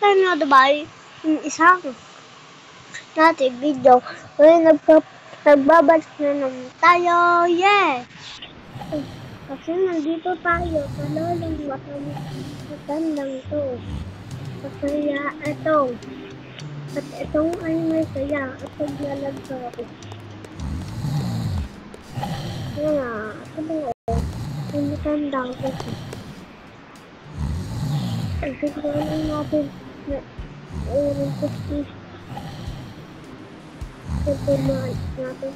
tayo na diba yung isang natin video. Kaya nagbabalik na naman tayo. Yeah! Kasi nandito tayo sa lolong matandang to. Kaya ito. At itong ay may saya. At naglalagsa ako. Kaya, ito ba ako? Yung matandang ko. Kasi kailangan natin na ayun kasi tumaan natin.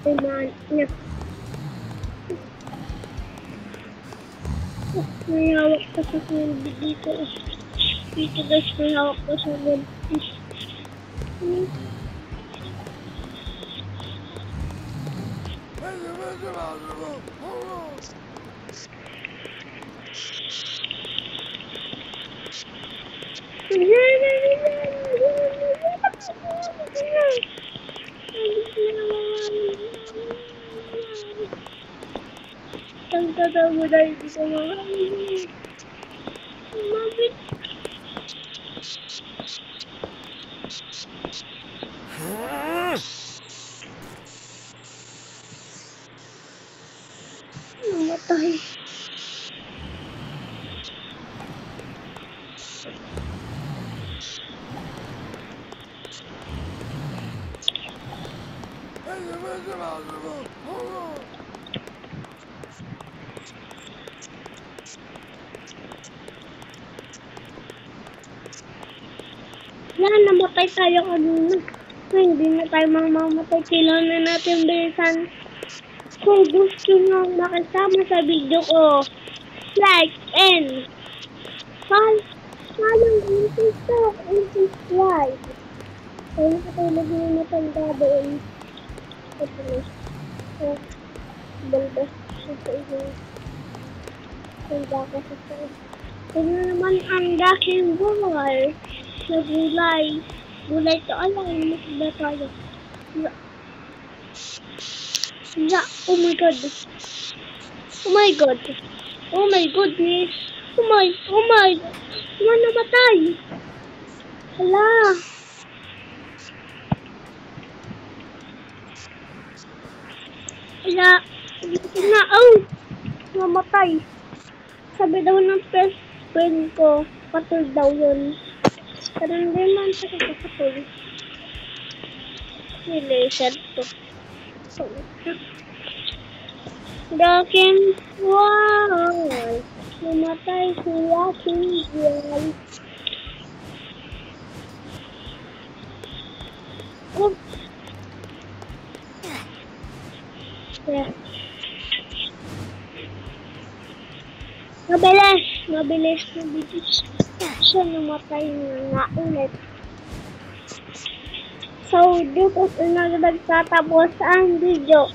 Tumaan niya. May hawak pa sa candy dito. Dito guys, may hawak pa sa candy. Ang tatawa dahil dito mga mabit. Namatay. Yan, namatay tayo kanina. Hindi na tayo mamamatay. Kailangan natin bilisan. Kung gusto nyo makasama sa video ko, like and follow and subscribe. Kaya nakatulog yung matanda doon. Ito na. Balbas siya sa isang tanda ka sa tayo. Tignan naman ang daking gulay. Na gulay. Gulay to alam. Masada tayo. Yeah. Oh my god. Oh my god. Oh my goodness. Oh my. Naman namatay. Hala. Hala. Dito na. Oh. Namatay. Sabi daw ng best friend ko. Patul daw yun. Pero hindi man siya kakapatul. Relation to. Daking wow. Namatay si Laking Girl. Oh. Yeah. Mabilis siya namatay na ulit. So, dito na nagtatapos ang video.